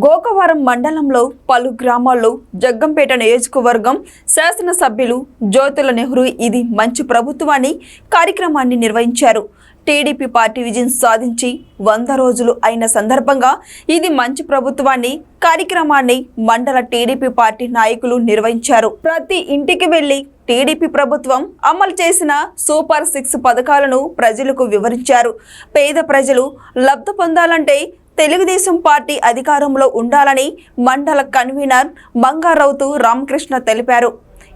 గోకవరం మండలంలో పలు గ్రామాల్లో జగ్గంపేట నియోజకవర్గం శాసనసభ్యులు జ్యోతుల నెహ్రూ ఇది మంచి ప్రభుత్వాన్ని కార్యక్రమాన్ని నిర్వహించారు. టీడీపీ పార్టీ విజయం సాధించి 100 రోజులు అయిన సందర్భంగా ఇది మంచి ప్రభుత్వాన్ని కార్యక్రమాన్ని మండల టీడీపీ పార్టీ నాయకులు నిర్వహించారు. ప్రతి ఇంటికి వెళ్లి టీడీపీ ప్రభుత్వం అమలు చేసిన సూపర్ 6 పథకాలను ప్రజలకు వివరించారు. పేద ప్రజలు లబ్ధి పొందాలంటే తెలుగుదేశం పార్టీ అధికారంలో ఉండాలని మండల కన్వీనర్ బంగారౌతు రామకృష్ణ తెలిపారు.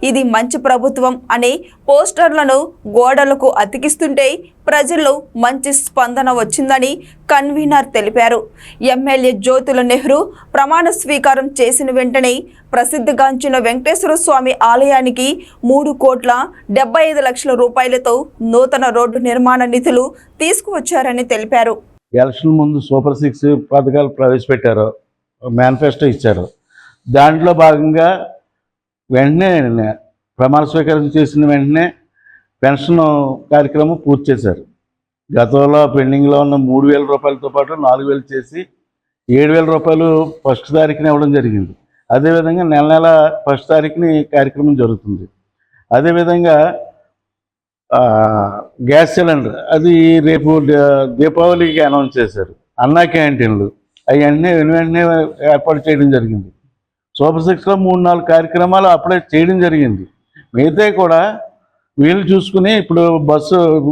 ఇది మంచి ప్రభుత్వం అనే పోస్టర్లను గోడలకు అతికిస్తుంటే ప్రజల్లో మంచి స్పందన వచ్చిందని కన్వీనర్ తెలిపారు. ఎమ్మెల్యే జ్యోతుల నెహ్రూ ప్రమాణ స్వీకారం చేసిన వెంటనే ప్రసిద్ధిగాంచిన వెంకటేశ్వర స్వామి ఆలయానికి 3,75 లక్షల రూపాయలతో నూతన రోడ్డు నిర్మాణ నిధులు తీసుకువచ్చారని తెలిపారు. ఎలక్షన్ ముందు సూపర్ 6 పథకాలు ప్రవేశపెట్టారు, మేనిఫెస్టో ఇచ్చారు. దాంట్లో భాగంగా వెంటనే ప్రమాణ స్వీకారం చేసిన వెంటనే పెన్షన్ కార్యక్రమం పూర్తి చేశారు. గతంలో పెండింగ్లో ఉన్న 3,000 రూపాయలతో పాటు 4,000 చేసి 7,000 రూపాయలు ఫస్ట్ తారీఖున ఇవ్వడం జరిగింది. అదేవిధంగా నెల ఫస్ట్ తారీఖుని కార్యక్రమం జరుగుతుంది. అదేవిధంగా గ్యాస్ సిలిండర్ అది రేపు దీపావళికి అనౌన్స్ చేశారు. అన్నా క్యాంటీన్లు అవన్నీ వెంటనే ఏర్పాటు చేయడం జరిగింది. సూపర్ 6లో 3-4 కార్యక్రమాలు అప్పుడే చేయడం జరిగింది. మిగతా కూడా వీళ్ళు చూసుకుని ఇప్పుడు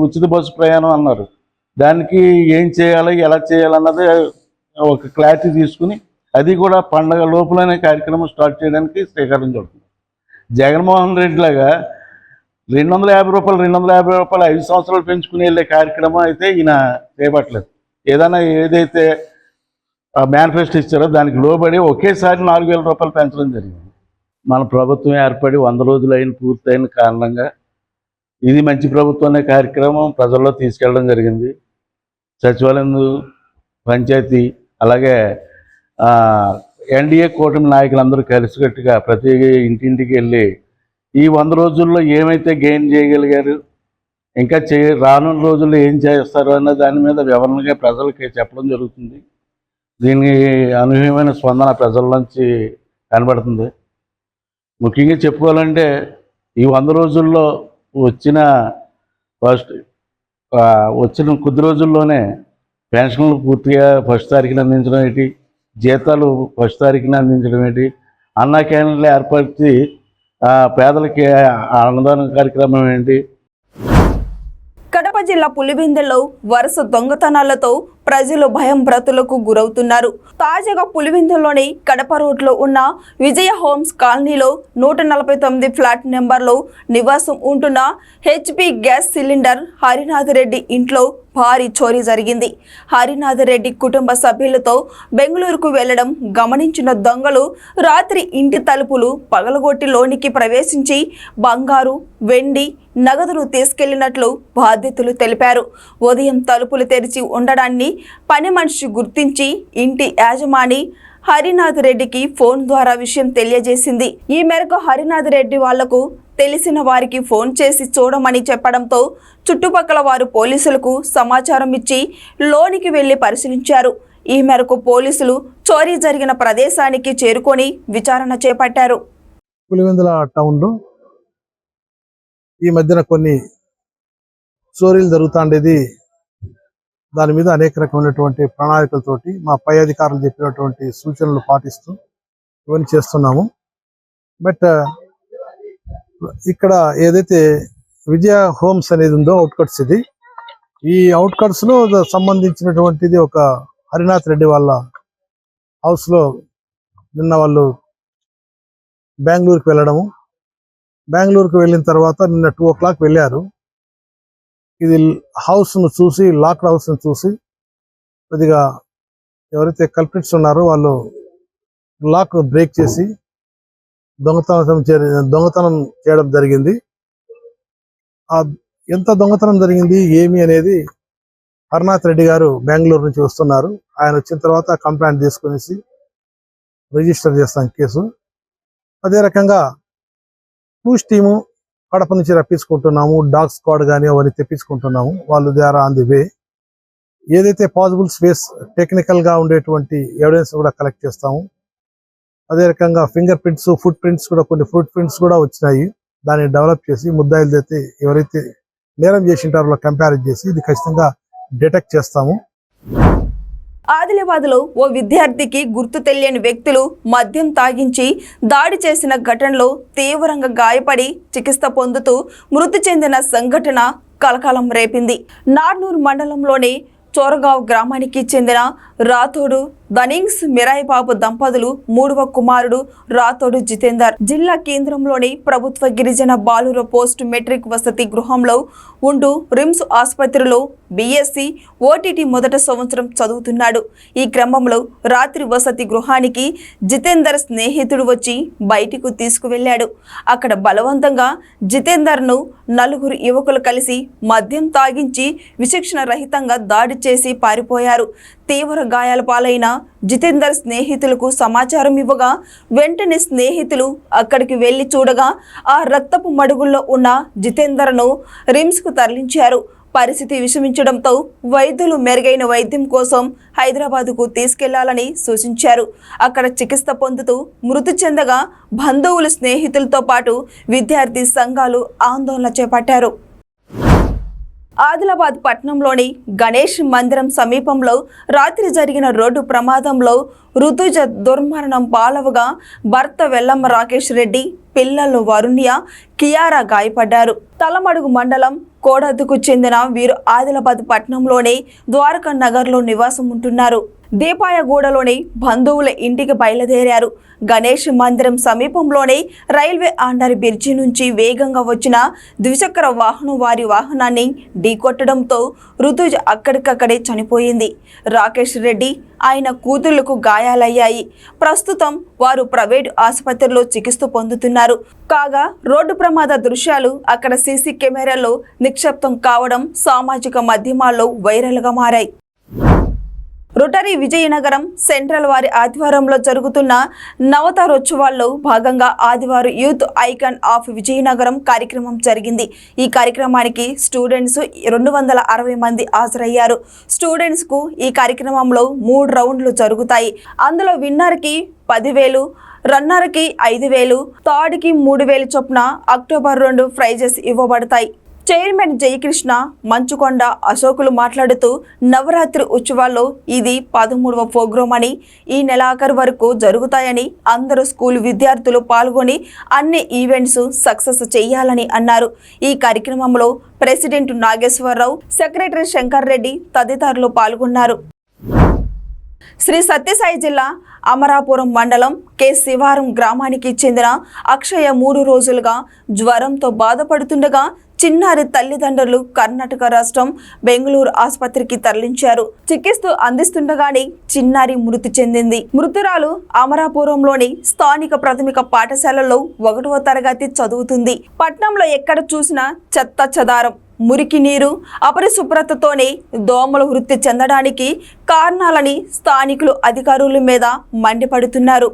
ఉచిత బస్సు ప్రయాణం అన్నారు. దానికి ఏం చేయాలి, ఎలా చేయాలన్నది ఒక క్లారిటీ తీసుకుని అది కూడా పండగ లోపలనే కార్యక్రమం స్టార్ట్ చేయడానికి శ్రీకారం చుడుతుంది. జగన్మోహన్ రెడ్డి లాగా 250 రూపాయలు 5 సంవత్సరాలు పెంచుకుని వెళ్ళే కార్యక్రమం అయితే ఈయన చేపట్టలేదు. ఏదైనా ఏదైతే మేనిఫెస్టో ఇచ్చారో దానికి లోబడి ఒకేసారి 4,000 రూపాయలు పెంచడం జరిగింది. మన ప్రభుత్వం ఏర్పడి 100 రోజులు పూర్తయిన కారణంగా ఇది మంచి ప్రభుత్వం అనే కార్యక్రమం ప్రజల్లో తీసుకెళ్ళడం జరిగింది. సచివాలయం, పంచాయతీ, అలాగే ఎన్డీఏ కూటమి నాయకులందరూ కలిసికట్టుగా ప్రతి ఇంటింటికి వెళ్ళి ఈ 100 రోజుల్లో ఏమైతే గెయిన్ చేయగలిగారు, ఇంకా రానున్న రోజుల్లో ఏం చేస్తారు అన్న దాని మీద వివరణగా ప్రజలకి చెప్పడం జరుగుతుంది. దీనికి అనూహ్యమైన స్పందన ప్రజల నుంచి కనబడుతుంది. ముఖ్యంగా చెప్పుకోవాలంటే ఈ 100 రోజుల్లో వచ్చిన కొద్ది రోజుల్లోనే పెన్షన్లు పూర్తిగా ఫస్ట్ తారీఖున అందించడం ఏంటి, జీతాలు ఫస్ట్ తారీఖున అందించడం ఏంటి, అన్నా క్యాంటీన్లు ఏర్పరిచి పేదలకి అన్నదాన కార్యక్రమం ఏంటి. కడప జిల్లా పులివెందులలో వరుస దొంగతనాలతో ప్రజలు భయంభ్రాంతులకు గురవుతున్నారు. తాజాగా పులివెందులోని కడప రోడ్లో ఉన్న విజయ హోమ్స్ కాలనీలో 149 ఫ్లాట్ నెంబర్లో నివాసం ఉంటున్న HP gas cylinder Harinath Reddy ఇంట్లో భారీ చోరీ జరిగింది. హరినాథ్ రెడ్డి కుటుంబ సభ్యులతో బెంగళూరుకు వెళ్లడం గమనించిన దొంగలు రాత్రి ఇంటి తలుపులు పగలగొట్టి లోనికి ప్రవేశించి బంగారు, వెండి, నగదును తీసుకెళ్లినట్లు బాధితులు తెలిపారు. ఉదయం తలుపులు తెరిచి ఉండడాన్ని పని మనిషి గుర్తించి ఇంటి యాజమాని హరినాథ్ రెడ్డికి ఫోన్ ద్వారా విషయం తెలియజేసింది. ఈ మేరకు హరినాథ్ రెడ్డి వాళ్లకు తెలిసిన వారికి ఫోన్ చేసి చూడమని చెప్పడంతో చుట్టుపక్కల వారు పోలీసులకు సమాచారం ఇచ్చి లోనికి వెళ్లి పరిశీలించారు. ఈ మేరకు పోలీసులు చోరీ జరిగిన ప్రదేశానికి చేరుకొని విచారణ చేపట్టారు. పులివెందుల టౌన్లో ఈ మధ్యన కొన్ని చోరీలు జరుగుతుండేది. దాని మీద అనేక రకమైనటువంటి ప్రణాళికలతోటి మా పై అధికారులు చెప్పినటువంటి సూచనలు పాటిస్తూ ఇవన్నీ చేస్తున్నాము. బట్ ఇక్కడ ఏదైతే విజయ హోమ్స్ అనేది ఉందో అవుట్కట్స్, ఈ అవుట్కట్స్ లో సంబంధించినటువంటిది ఒక హరినాథ్ రెడ్డి వాళ్ళ హౌస్ లో నిన్న వాళ్ళు బెంగళూరుకి వెళ్ళడము. బెంగళూరుకు వెళ్ళిన తర్వాత నిన్న 2 o'clock వెళ్ళారు. ఇది హౌస్ను చూసి, లాక్డ్ హౌస్ను చూసి కొద్దిగా ఎవరైతే కల్ప్రిట్స్ ఉన్నారో వాళ్ళు లాక్ బ్రేక్ చేసి దొంగతనం చేయడం జరిగింది. ఎంత దొంగతనం జరిగింది ఏమి అనేది హరినాథ్ రెడ్డి గారు బెంగళూరు నుంచి వస్తున్నారు. ఆయన వచ్చిన తర్వాత కంప్లైంట్ తీసుకునేసి రిజిస్టర్ చేస్తాం కేసు. అదే రకంగా టూస్ టీము కడప నుంచి రప్పించుకుంటున్నాము. డాగ్ స్క్వాడ్ కానీ అవన్నీ తెప్పించుకుంటున్నాము. వాళ్ళు they are on the way. ఏదైతే పాసిబుల్ స్పేస్ టెక్నికల్గా ఉండేటువంటి ఎవిడెన్స్ కూడా కలెక్ట్ చేస్తాము. అదే రకంగా ఫింగర్ ప్రింట్స్, ఫుట్ ప్రింట్స్ కూడా, కొన్ని ఫుట్ ప్రింట్స్ కూడా వచ్చినాయి. దాన్ని డెవలప్ చేసి ముద్దాయిలు అయితే ఎవరైతే నేరం చేసింటారో వాళ్ళ కంపారిజన్ చేసి ఇది ఖచ్చితంగా డిటెక్ట్ చేస్తాము. ఆదిలాబాద్లో ఓ విద్యార్థికి గుర్తు తెలియని వ్యక్తులు మద్యం తాగించి దాడి చేసిన ఘటనలో తీవ్రంగా గాయపడి చికిత్స పొందుతూ మృతి చెందిన సంఘటన కలకలం రేపింది. నార్నూర్ మండలంలోని చోరగావ్ గ్రామానికి చెందిన రాథోడు దనింగ్స్ మిరాయిబాబు దంపతులు 3వ కుమారుడు రాథోడు జితేందర్ జిల్లా కేంద్రంలోని ప్రభుత్వ గిరిజన బాలుర పోస్ట్ మెట్రిక్ వసతి గృహంలో ఉంటూ రిమ్స్ ఆసుపత్రిలో బీఎస్సీ ఓటీటీ మొదటి సంవత్సరం చదువుతున్నాడు. ఈ క్రమంలో రాత్రి వసతి గృహానికి జితేందర్ స్నేహితుడు వచ్చి బయటకు తీసుకువెళ్లాడు. అక్కడ బలవంతంగా జితేందర్ను 4 యువకులు కలిసి మద్యం తాగించి విచక్షణ రహితంగా దాడి చేసి పారిపోయారు. తీవ్ర గాయాల పాలైన జితేందర్ స్నేహితులకు సమాచారం ఇవ్వగా వెంటనే స్నేహితులు అక్కడికి వెళ్లి చూడగా ఆ రక్తపు మడుగుల్లో ఉన్న జితేందర్ను రిమ్స్కు తరలించారు. పరిస్థితి విషమించడంతో వైద్యులు మెరుగైన వైద్యం కోసం హైదరాబాద్కు తీసుకెళ్లాలని సూచించారు. అక్కడ చికిత్స పొందుతూ మృతి చెందగా బంధువులు, స్నేహితులతో పాటు విద్యార్థి సంఘాలు ఆందోళన చేపట్టారు. ఆదిలాబాద్ పట్టణంలోని గణేష్ మందిరం సమీపంలో రాత్రి జరిగిన రోడ్డు ప్రమాదంలో ఋతుజ దుర్మరణం పాలవగా భర్త వెల్లమ్మ రాకేష్ రెడ్డి, పిల్లలు వరుణ్య, కియారా గాయపడ్డారు. తలమడుగు మండలం కోడద్దుకు చెందిన వీరు ఆదిలాబాద్ పట్టణంలోని ద్వారకా నగర్లో నివాసం ఉంటున్నారు. దీపాయగూడలోని బంధువుల ఇంటికి బయలుదేరారు. గణేష్ మందిరం సమీపంలోని రైల్వే ఆండర్ బ్రిడ్జి నుంచి వేగంగా వచ్చిన ద్విచక్ర వాహనం వారి వాహనాన్ని ఢీకొట్టడంతో ఋతుజ అక్కడికక్కడే చనిపోయింది. రాకేష్ రెడ్డి, ఆయన కూతుళ్లకు గాయాలయ్యాయి. ప్రస్తుతం వారు ప్రైవేటు ఆసుపత్రిలో చికిత్స పొందుతున్నారు. కాగా రోడ్డు ప్రమాద దృశ్యాలు అక్కడ సీసీ కెమెరాలో నిక్షిప్తం కావడం సామాజిక మాధ్యమాల్లో వైరల్గా మారాయి. రోటరీ విజయనగరం సెంట్రల్ వారి ఆధ్వర్యంలో జరుగుతున్న నవతారోత్సవాల్లో భాగంగా ఆదివారం యూత్ ఐకాన్ ఆఫ్ విజయనగరం కార్యక్రమం జరిగింది. ఈ కార్యక్రమానికి స్టూడెంట్స్ 260 మంది హాజరయ్యారు. స్టూడెంట్స్ కు ఈ కార్యక్రమంలో 3 రౌండ్లు జరుగుతాయి. అందులో విన్నర్కి 10,000, రన్నర్కి 5,000, థర్డ్కి 3,000 చొప్పున అక్టోబర్ 2 ప్రైజెస్ ఇవ్వబడతాయి. చైర్మన్ జయకృష్ణ, మంచుకొండ అశోకులు మాట్లాడుతూ నవరాత్రి ఉత్సవాల్లో ఇది 13వ ప్రోగ్రాం అని, ఈ నెలాఖరు వరకు జరుగుతాయని, అందరూ స్కూల్ విద్యార్థులు పాల్గొని అన్ని ఈవెంట్స్ సక్సెస్ చేయాలని అన్నారు. ఈ కార్యక్రమంలో ప్రెసిడెంట్ నాగేశ్వరరావు, సెక్రటరీ శంకర్ రెడ్డి తదితరులు పాల్గొన్నారు. శ్రీ సత్యసాయి జిల్లా అమరాపురం మండలం కె శివారం గ్రామానికి చెందిన అక్షయ 3 రోజులుగా జ్వరంతో బాధపడుతుండగా చిన్నారి తల్లిదండ్రులు కర్ణాటక రాష్ట్రం బెంగళూరు ఆసుపత్రికి తరలించారు. చికిత్స అందిస్తుండగానే చిన్నారి మృతి చెందింది. మృతురాలు అమరాపురంలోని స్థానిక ప్రాథమిక పాఠశాలలో 1వ తరగతి చదువుతుంది. పట్నంలో ఎక్కడ చూసినా చెత్త చెదారం, మురికి నీరు, అపరిశుభ్రతతోనే దోమలు వృద్ధి చెందడానికి కారణాలని స్థానికులు అధికారుల మీద మండిపడుతున్నారు.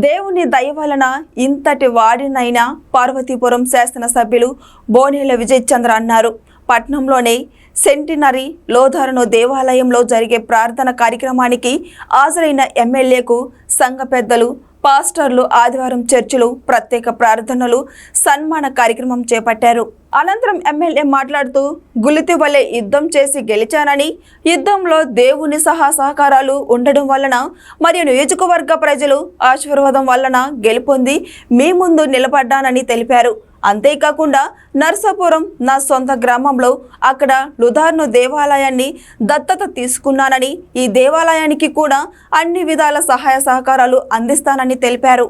దేవుని దయ వలన ఇంతటి వాడినైనా పార్వతీపురం శాసనసభ్యులు బోనేల విజయ్ చంద్ర అన్నారు. పట్నంలోని సెంటినరీ లోధారను దేవాలయంలో జరిగే ప్రార్థన కార్యక్రమానికి హాజరైన ఎమ్మెల్యేకు సంఘ పెద్దలు, పాస్టర్లు ఆదివారం చర్చిలో ప్రత్యేక ప్రార్థనలు, సన్మాన కార్యక్రమం చేపట్టారు. అనంతరం ఎమ్మెల్యే మాట్లాడుతూ గులితి వలె యుద్ధం చేసి గెలిచానని, యుద్ధంలో దేవుని సహకారాలు ఉండడం వలన మరియు నియోజకవర్గ ప్రజలు ఆశీర్వాదం వలన గెలుపొంది మీ ముందు నిలబడ్డానని తెలిపారు. అంతేకాకుండా నర్సాపురం నా సొంత గ్రామంలో అక్కడ లుధార్ను దేవాలయాన్ని దత్తత తీసుకున్నానని, ఈ దేవాలయానికి కూడా అన్ని విధాల సహాయ సహకారాలు అందిస్తానని తెలిపారు.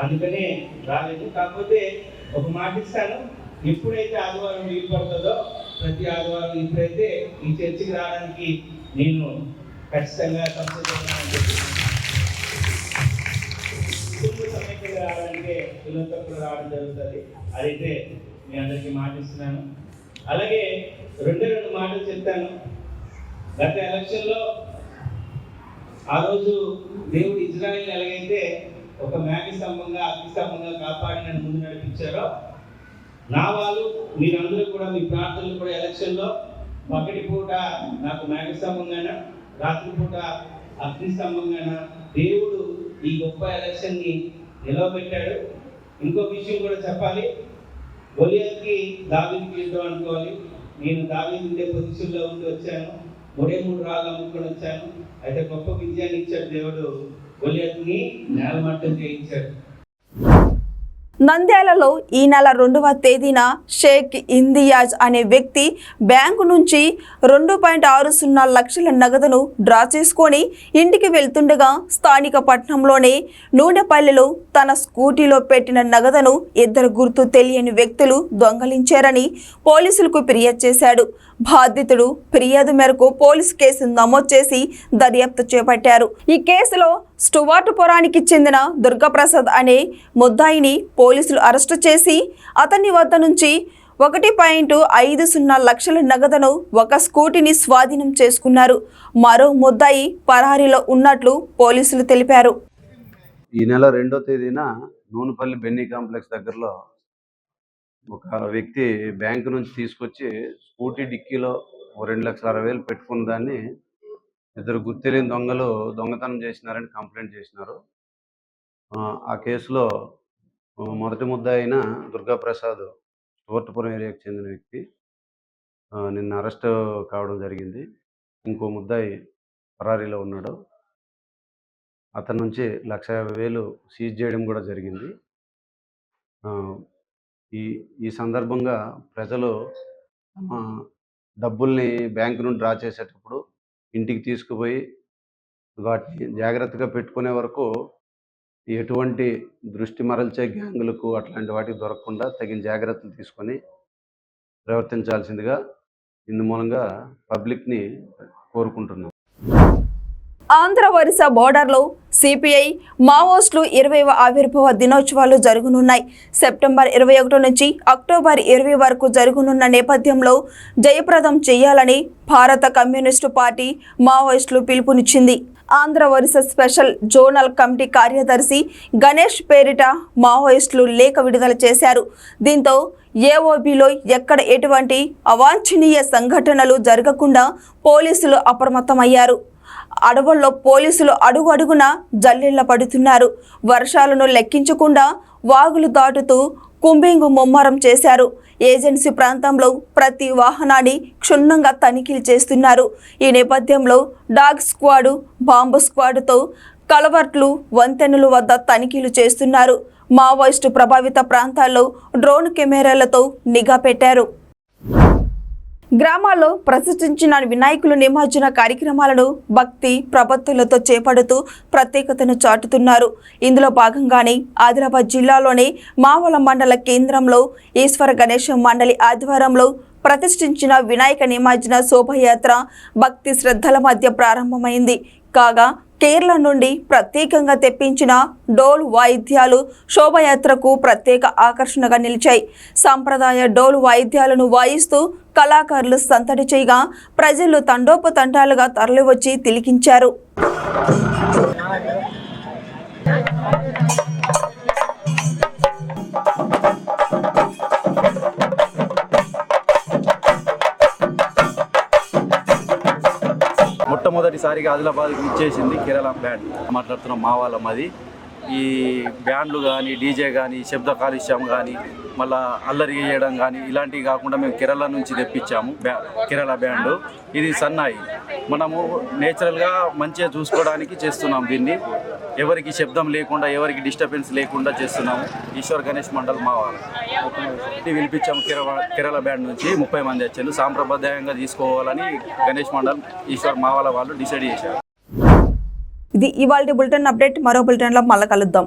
అందుకనే రాలేదు. కాకపోతే ఒక మాట ఇస్తాను, ఎప్పుడైతే ఆదివారం వీలు పడుతుందో ప్రతి ఆదివారం ఇప్పుడైతే ఈ చర్చికి రావడానికి నేను ఖచ్చితంగా సమయంగా రావడానికి పిల్లలతో కూడా రావడం జరుగుతుంది. అదైతే మీ అందరికీ మాట ఇస్తున్నాను. అలాగే 2 మాటలు చెప్తాను. గత ఎలక్షన్లో ఆ రోజు దేవుడు ఇజ్రాయెల్ ఎలాగైతే ఒక మేఘ స్తంభంగా అగ్ని స్తంభంగా కాపాడి నన్ను ముందు నడిపించారో, నా వాళ్ళు మీరందరూ కూడా మీ ప్రార్థనలు కూడా ఎలక్షన్లో పగటి పూట నాకు మేఘ స్తంభంగానా, రాత్రి పూట అగ్ని స్తంభంగానా దేవుడు ఈ గొప్ప ఎలక్షన్ని నిలవబెట్టాడు. ఇంకో విషయం కూడా చెప్పాలి, గొలియాత్కి దావీదుకి యుద్ధం అనుకోవాలి. నేను దావీదు ఉండే పొజిషన్లో ఉండి వచ్చాను, 3 రాళ్ళు అమ్ముకొని వచ్చాను. అయితే గొప్ప విజయాన్ని ఇచ్చాడు దేవుడు, గొలియాత్ని నేలమట్టం చేయించాడు. నంద్యాలలో ఈ నెల 2వ తేదీన షేక్ ఇందియాజ్ అనే వ్యక్తి బ్యాంకు నుంచి 2.60 లక్షల నగదును డ్రా చేసుకొని ఇంటికి వెళ్తుండగా స్థానిక పట్టణంలోనే నూనెపల్లిలో తన స్కూటీలో పెట్టిన నగదును 2 గుర్తు తెలియని వ్యక్తులు దొంగలించారని పోలీసులకు ఫిర్యాదు చేశాడు. బాధితుడు ఫిర్యాదు మేరకు పోలీసు కేసు నమోదు చేసి దర్యాప్తు చేపట్టారు. ఈ కేసులో స్టువార్టుపురానికి చెందిన దుర్గాప్రసాద్ అనే ముద్దాయిని పోలీసులు అరెస్టు చేసి అతని వద్ద నుంచి 1.50 లక్షల నగదును, 1 స్కూటీని స్వాధీనం చేసుకున్నారు. మరో ముద్దాయి పరారీలో ఉన్నట్లు పోలీసులు తెలిపారు. ఈ నెల 2వ తేదీన నూనెపల్లి బెన్నీ కాంప్లెక్స్ దగ్గరలో ఒక వ్యక్తి బ్యాంకు నుంచి తీసుకొచ్చి స్కూటీ డిక్కీలో 2,60,000 పెట్టుకున్న దాన్ని 2 గుర్తెలియని దొంగలు దొంగతనం చేసినారని కంప్లైంట్ చేసినారు. ఆ కేసులో మొదటి ముద్దాయి అయిన దుర్గాప్రసాద్ స్టువర్టుపురం ఏరియాకి చెందిన వ్యక్తి నిన్న అరెస్ట్ కావడం జరిగింది. ఇంకో ముద్దాయి పరారీలో ఉన్నాడు. అతని నుంచి 1,50,000 సీజ్ చేయడం కూడా జరిగింది. ఈ సందర్భంగా ప్రజలు తమ డబ్బుల్ని బ్యాంకు నుండి డ్రా చేసేటప్పుడు ఇంటికి తీసుకుపోయి వాటిని జాగ్రత్తగా పెట్టుకునే వరకు ఎటువంటి దృష్టి మరల్చే గ్యాంగులకు అట్లాంటి వాటికి దొరకకుండా తగిన జాగ్రత్తలు తీసుకొని ప్రవర్తించాల్సిందిగా ఇందు మూలంగా పబ్లిక్ని కోరుకుంటున్నాం. ఆంధ్ర ఒరిస్సా బోర్డర్లో సిపిఐ మావోయిస్టులు 20వ ఆవిర్భావ దినోత్సవాలు జరగనున్నాయి. సెప్టెంబర్ 21 నుంచి అక్టోబర్ 20 వరకు జరగనున్న నేపథ్యంలో జయప్రదం చేయాలని భారత కమ్యూనిస్టు పార్టీ మావోయిస్టులు పిలుపునిచ్చింది. Andhra Orissa special zonal committee కార్యదర్శి గణేష్ పేరిట మావోయిస్టులు లేఖ విడుదల చేశారు. దీంతో ఏఓబీలో ఎక్కడ ఎటువంటి అవాంఛనీయ సంఘటనలు జరగకుండా పోలీసులు అప్రమత్తమయ్యారు. అడవుల్లో పోలీసులు అడుగున జల్లెళ్ల పడుతున్నారు. వర్షాలను లెక్కించకుండా వాగులు దాటుతూ కుంబింగు ముమ్మరం చేశారు. ఏజెన్సీ ప్రాంతంలో ప్రతి వాహనాన్ని క్షుణ్ణంగా తనిఖీలు చేస్తున్నారు. ఈ నేపథ్యంలో డాగ్ స్క్వాడు, బాంబు స్క్వాడ్తో కలవర్ట్లు, వంతెనల వద్ద తనిఖీలు చేస్తున్నారు. మావోయిస్టు ప్రభావిత ప్రాంతాల్లో డ్రోన్ కెమెరాలతో నిఘా పెట్టారు. గ్రామాల్లో ప్రతిష్ఠించిన వినాయకులు నిమజ్జన కార్యక్రమాలను భక్తి ప్రపత్తులతో చేపడుతూ ప్రత్యేకతను చాటుతున్నారు. ఇందులో భాగంగానే ఆదిలాబాద్ జిల్లాలోని మావల మండల కేంద్రంలో ఈశ్వర గణేష్ మండలి ఆధ్వర్యంలో ప్రతిష్ఠించిన వినాయక నిమజ్జన శోభయాత్ర భక్తి శ్రద్ధల మధ్య ప్రారంభమైంది. కాగా కేరళ నుండి ప్రత్యేకంగా తెప్పించిన డోలు వాయిద్యాలు శోభయాత్రకు ప్రత్యేక ఆకర్షణగా నిలిచాయి. సాంప్రదాయ డోలు వాయిద్యాలను వాయిస్తూ కళాకారులు సందడి చేయగా ప్రజలు తండోపతండాలుగా తరలివచ్చి తిలకించారు. మొట్టమొదటిసారిగా ఆదిలాబాద్కి ఇచ్చేసింది కేరళ బ్యాండ్. మాట్లాడుతున్నాం మా వాళ్ళం. అది ఈ బ్యాండ్లు కానీ డీజే కానీ శబ్ద కాలుష్యం కానీ మళ్ళీ అల్లరి చేయడం కానీ ఇలాంటివి కాకుండా మేము కేరళ నుంచి తెప్పించాము కేరళ బ్యాండ్. ఇది సన్నాయి. మనము నేచురల్గా మంచిగా చూసుకోవడానికి చేస్తున్నాం. దీన్ని ఎవరికి శబ్దం లేకుండా ఎవరికి డిస్టర్బెన్స్ లేకుండా చేస్తున్నాము. ఈశ్వర్ గణేష్ మండల్ మా వాళ్ళు పిలిపించాము. కేరళ బ్యాండ్ నుంచి 30 మంది వచ్చారు. సాంప్రదాయంగా తీసుకోవాలని గణేష్ మండల్ ఈశ్వర్ మా వాళ్ళు డిసైడ్ చేశారు. ఇది ఇవాల్టి బులెటిన్ అప్డేట్. మరో బులెటిన్లో మళ్ళీ కలుద్దాం.